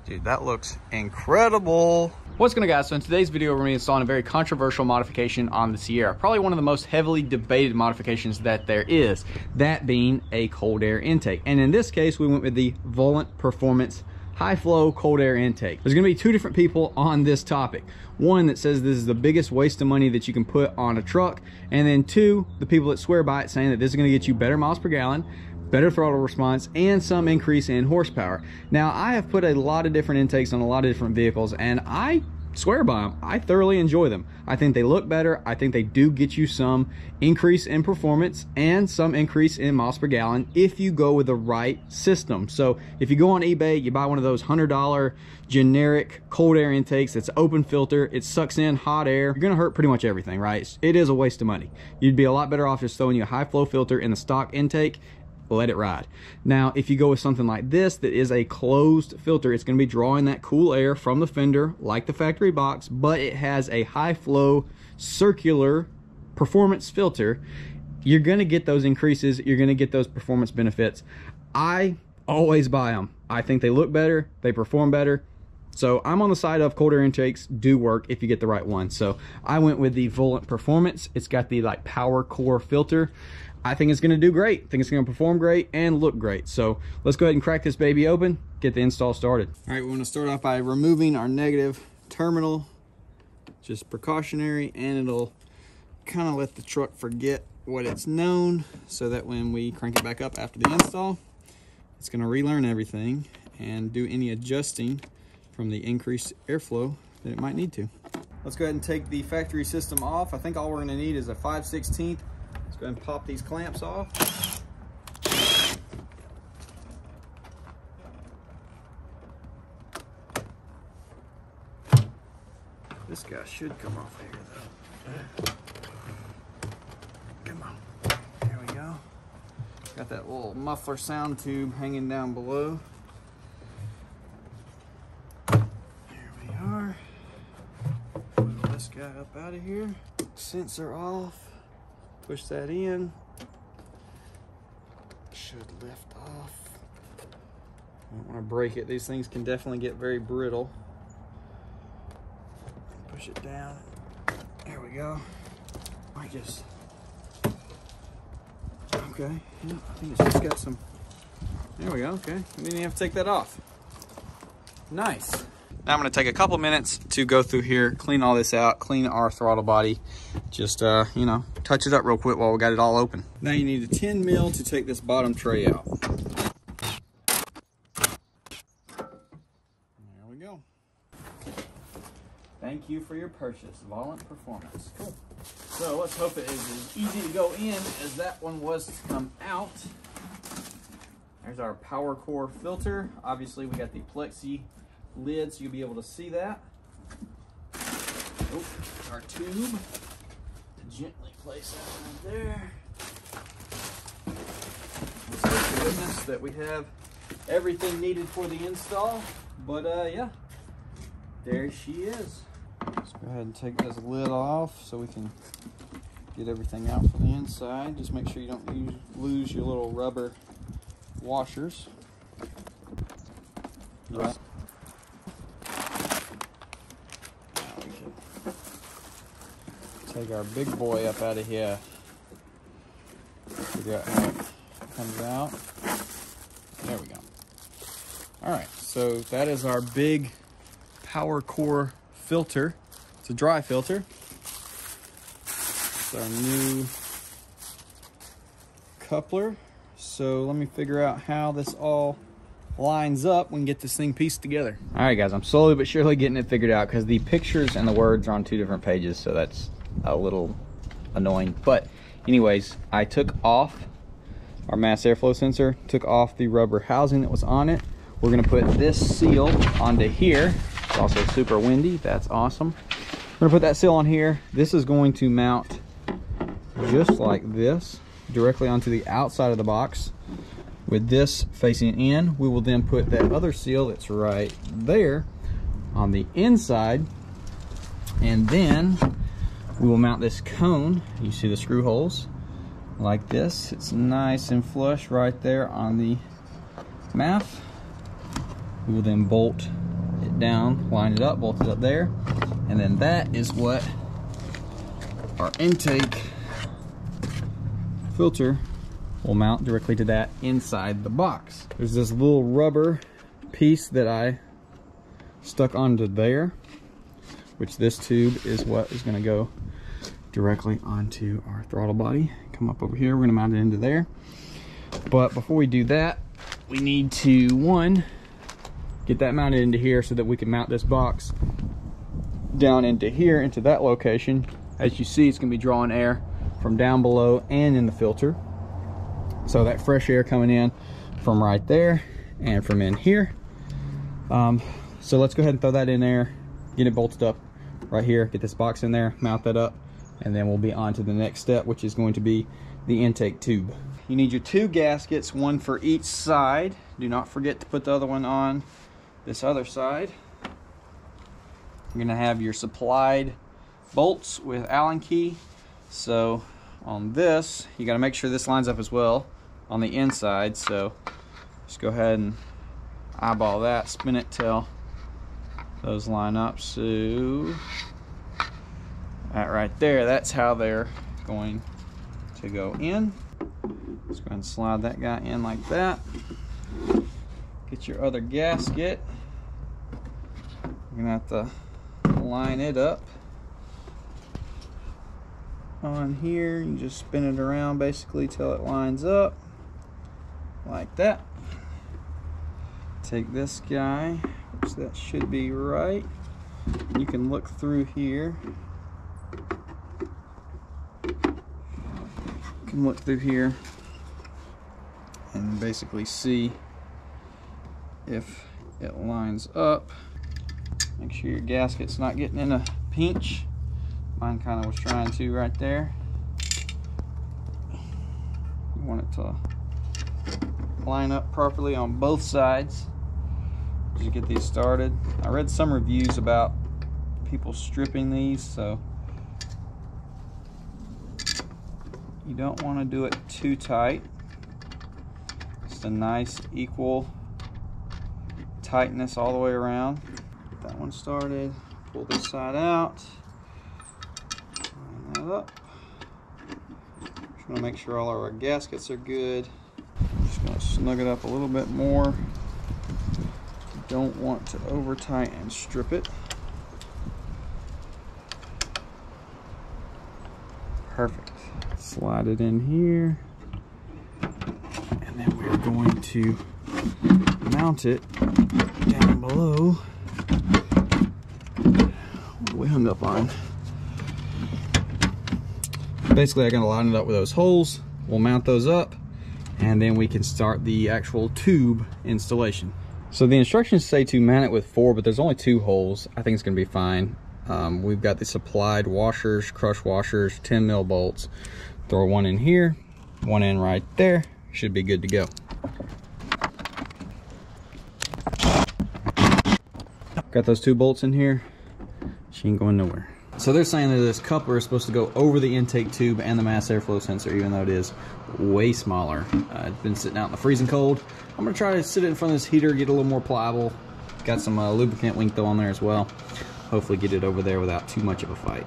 Dude, that looks incredible. What's going on, guys? So in today's video, we're going to be installing a very controversial modification on the Sierra. Probably one of the most heavily debated modifications that there is, that being a cold air intake. And in this case, we went with the Volant Performance high flow cold air intake. There's going to be two different people on this topic. One that says this is the biggest waste of money that you can put on a truck, and then two, the people that swear by it, saying that this is going to get you better miles per gallon, better throttle response, and some increase in horsepower. Now, I have put a lot of different intakes on a lot of different vehicles, and I swear by them. I thoroughly enjoy them. I think they look better. I think they do get you some increase in performance and some increase in miles per gallon if you go with the right system. So if you go on eBay, you buy one of those $100 generic cold air intakes, it's open filter, it sucks in hot air, you're gonna hurt pretty much everything, right? It is a waste of money. You'd be a lot better off just throwing you a high flow filter in the stock intake, let it ride. Now, if you go with something like this that is a closed filter, it's going to be drawing that cool air from the fender like the factory box, but it has a high flow circular performance filter. You're going to get those increases, you're going to get those performance benefits. I always buy them. I think they look better, they perform better. So I'm on the side of cold air intakes do work if you get the right one. So I went with the Volant Performance. It's got the like power core filter. I think it's gonna do great. I think it's gonna perform great and look great. So let's go ahead and crack this baby open, get the install started. All right, we wanna start off by removing our negative terminal, just precautionary, and it'll kind of let the truck forget what it's known, so that when we crank it back up after the install, it's gonna relearn everything and do any adjusting from the increased airflow that it might need to. Let's go ahead and take the factory system off. I think all we're gonna need is a 5/16. Let's go ahead and pop these clamps off. This guy should come off here though. Come on, there we go. Got that little muffler sound tube hanging down below. There we are. Move this guy up out of here. Sensor off. Push that in. Should lift off. Don't want to break it. These things can definitely get very brittle. Push it down. There we go. I just. Okay. Yeah, I think it's just got some. There we go. Okay. We didn't even have to take that off. Nice. Now I'm going to take a couple minutes to go through here, clean all this out, clean our throttle body, just, you know, touch it up real quick while we got it all open. Now you need a 10 mil to take this bottom tray out. There we go. Thank you for your purchase, Volant Performance. Cool. So let's hope it is as easy to go in as that one was to come out. There's our power core filter. Obviously we got the plexi lid, so you'll be able to see that. Oh, our tube. Gently place that right there. Thank goodness that we have everything needed for the install. But yeah, there she is. Let's go ahead and take this lid off so we can get everything out from the inside. Just make sure you don't lose your little rubber washers. Right. Take our big boy up out of here. Figure out how it comes out. There we go. All right, so that is our big power core filter. It's a dry filter. It's our new coupler. So let me figure out how this all lines up and get this thing pieced together. All right, guys, I'm slowly but surely getting it figured out because the pictures and the words are on two different pages, so that's a little annoying. But anyways, I took off our mass airflow sensor, took off the rubber housing that was on it. We're gonna put this seal onto here. It's also super windy, that's awesome. We're gonna put that seal on here. This is going to mount just like this, directly onto the outside of the box. With this facing in, we will then put that other seal that's right there on the inside, and then we will mount this cone. You see the screw holes like this. It's nice and flush right there on the mouth. We will then bolt it down, line it up, bolt it up there, and then that is what our intake filter will mount directly to that inside the box. There's this little rubber piece that I stuck onto there, which this tube is what is going to go directly onto our throttle body. Come up over here, we're going to mount it into there. But before we do that, we need to, one, get that mounted into here so that we can mount this box down into here, into that location. As you see, it's going to be drawing air from down below and in the filter. So that fresh air coming in from right there and from in here. So let's go ahead and throw that in there, get it bolted up right here, get this box in there, mount that up, and then we'll be on to the next step, which is going to be the intake tube. You need your 2 gaskets, one for each side. Do not forget to put the other one on this other side. You're gonna have your supplied bolts with Allen key. So on this, you gotta make sure this lines up as well on the inside. So just go ahead and eyeball that, spin it till those line up. So that right there, that's how they're going to go in. Just go ahead and slide that guy in like that. Get your other gasket. You're gonna have to line it up on here. You just spin it around basically till it lines up like that. Take this guy, which that should be right. You can look through here. You can look through here and basically see if it lines up. Make sure your gasket's not getting in a pinch. Mine kind of was trying to right there. You want it to line up properly on both sides as you get these started. I read some reviews about people stripping these, so you don't want to do it too tight. Just a nice equal tightness all the way around. Get that one started. Pull this side out. Line that up. Just want to make sure all of our gaskets are good. Just going to snug it up a little bit more. Don't want to over tighten, strip it. Perfect. Slide it in here, and then we're going to mount it down below. What are we hung up on? Basically, I'm going to line it up with those holes. We'll mount those up, and then we can start the actual tube installation. So the instructions say to mount it with 4, but there's only 2 holes. I think it's going to be fine. We've got the supplied washers, crush washers, 10 mil bolts. Throw one in here, one in right there. Should be good to go. Got those 2 bolts in here. She ain't going nowhere. So they're saying that this coupler is supposed to go over the intake tube and the mass airflow sensor, even though it is way smaller. It's been sitting out in the freezing cold. I'm gonna try to sit it in front of this heater, get a little more pliable. Got some lubricant we can throw on there as well. Hopefully get it over there without too much of a fight.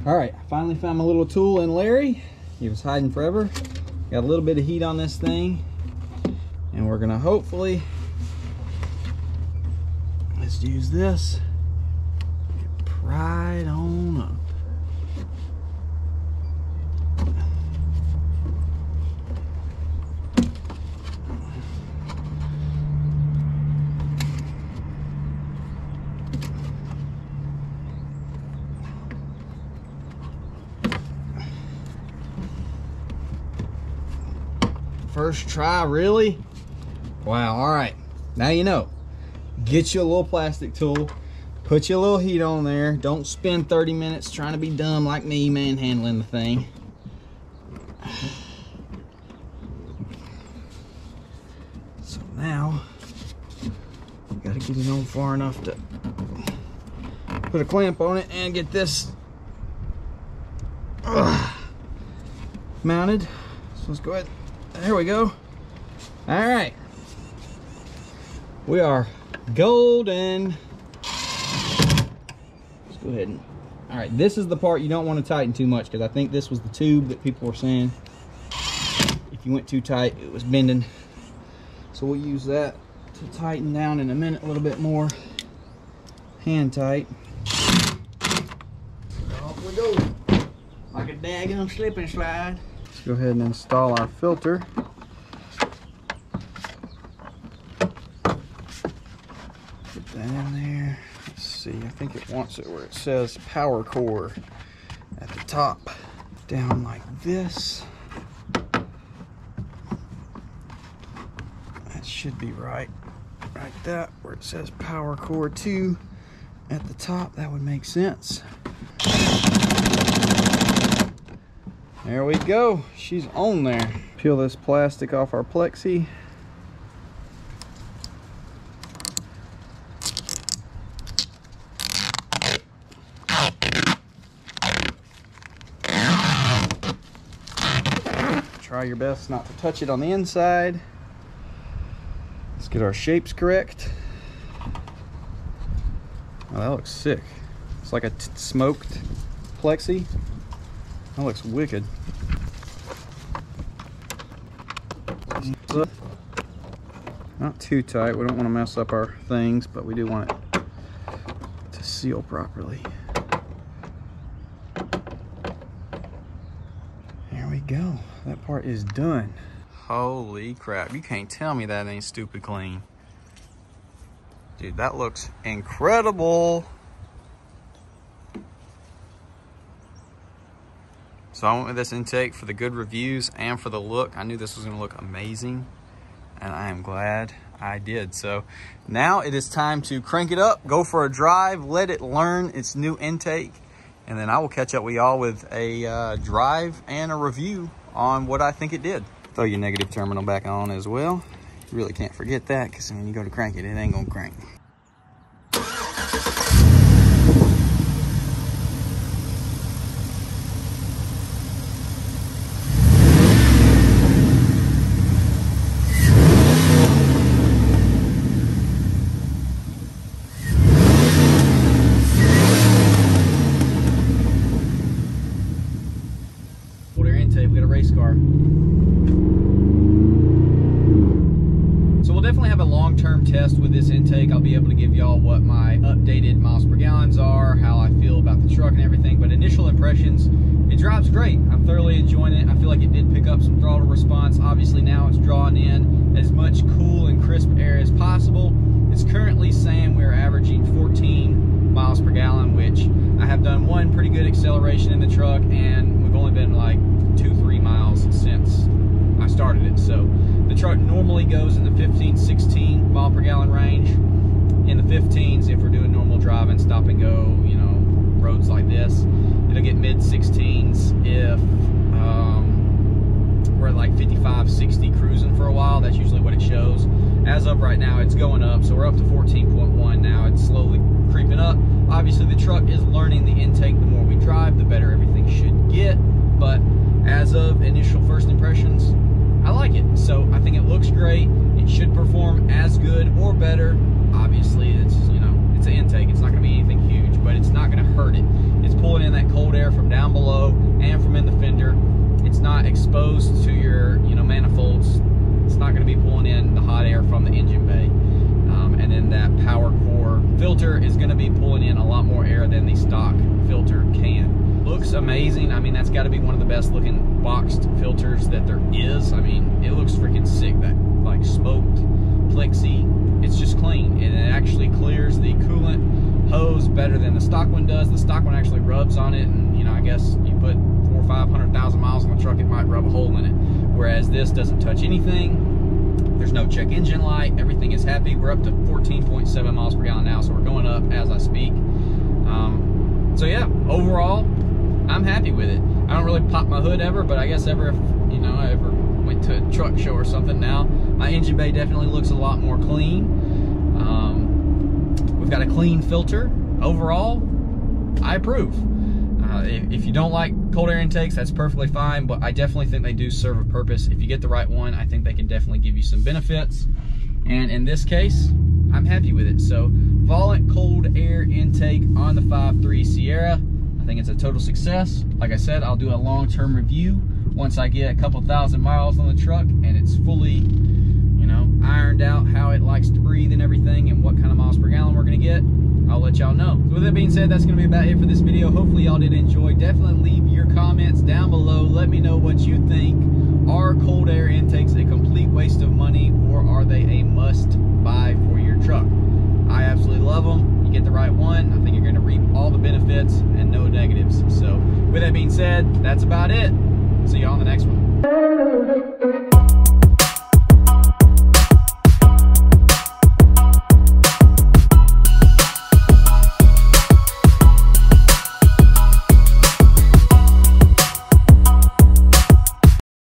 Alright, finally found my little tool in Larry. He was hiding forever. Got a little bit of heat on this thing, and we're gonna hopefully, let's use this, get right on up. First try, really? Wow, all right. Now you know. Get you a little plastic tool, put your little heat on there. Don't spend 30 minutes trying to be dumb like me manhandling the thing. So now, you gotta get it on far enough to put a clamp on it and get this mounted. So let's go ahead. There we go. All right. We are golden. Let's go ahead and, all right, this is the part you don't want to tighten too much, because I think this was the tube that people were saying if you went too tight, it was bending. So we'll use that to tighten down in a minute a little bit more. Hand tight. Off we go. Like a daggone slip and slide. Let's go ahead and install our filter. Put that in there. Let's see, I think it wants it where it says power core at the top. Down like this. That should be right. Like that, where it says power core 2 at the top. That would make sense. There we go. She's on there. Peel this plastic off our plexi. Try your best not to touch it on the inside. Let's get our shapes correct. Oh, that looks sick. It's like a smoked plexi. That looks wicked. Not too tight. We don't want to mess up our things, but we do want it to seal properly. There we go. That part is done. Holy crap. You can't tell me that ain't stupid clean. Dude, that looks incredible. So I went with this intake for the good reviews and for the look. I knew this was gonna look amazing, and I am glad I did. So now it is time to crank it up, go for a drive, let it learn its new intake, and then I will catch up with y'all with a drive and a review on what I think it did. Throw your negative terminal back on as well. You really can't forget that, because when you go to crank it, it ain't gonna crank. We got a race car. So we'll definitely have a long-term test with this intake. I'll be able to give y'all what my updated miles per gallons are, how I feel about the truck and everything, but initial impressions, it drives great. I'm thoroughly enjoying it. I feel like it did pick up some throttle response. Obviously now it's drawing in as much cool and crisp air as possible. It's currently saying we're averaging 14 miles per gallon, which I have done one pretty good acceleration in the truck, and we've only been like 2-3 miles since I started it. So the truck normally goes in the 15-16 mile per gallon range. In the 15s if we're doing normal driving, stop and go, you know, roads like this. It'll get mid 16s if we're at like 55-60 cruising for a while. That's usually what it shows. As of right now, it's going up, so we're up to 14.1 now. It's slowly creeping up. Obviously the truck is learning the intake. The more we drive, the better everything should get, but as of initial first impressions, I like it. So I think it looks great. It should perform as good or better. Obviously it's, you know, it's an intake. It's not gonna be anything huge, but it's not gonna hurt it. It's pulling in that cold air from down below and from in the fender. It's not exposed to your, you know, manifolds. It's not gonna be pulling in the hot air from the engine bay. And then that power core filter is gonna be pulling in a lot more air than the stock filter can. Looks amazing. I mean, that's got to be one of the best looking boxed filters that there is. I mean, it looks freaking sick. That like smoked plexi, it's just clean, and it actually clears the coolant hose better than the stock one does. The stock one actually rubs on it, and you know, I guess you put 400,000 or 500,000 miles on the truck, it might rub a hole in it. Whereas this doesn't touch anything. There's no check engine light. Everything is happy. We're up to 14.7 miles per gallon now, so we're going up as I speak. So yeah, overall, I'm happy with it. I don't really pop my hood ever, but I guess ever if, you know, I ever went to a truck show or something now, my engine bay definitely looks a lot more clean. We've got a clean filter. Overall, I approve. If you don't like cold air intakes, that's perfectly fine, but I definitely think they do serve a purpose. If you get the right one, I think they can definitely give you some benefits. And in this case, I'm happy with it. So Volant cold air intake on the 5.3 Sierra. I think it's a total success. Like I said, I'll do a long-term review once I get a couple thousand miles on the truck and it's fully, you know, ironed out how it likes to breathe and everything and what kind of miles per gallon we're gonna get. I'll let y'all know. So with that being said, that's gonna be about it for this video. Hopefully y'all did enjoy. Definitely leave your comments down below. Let me know what you think. Are cold air intakes a complete waste of money, or are they a must buy for your truck? I absolutely love them. You get the right one, I think you're gonna reap all the benefits and no negatives. So with that being said, that's about it. See y'all on the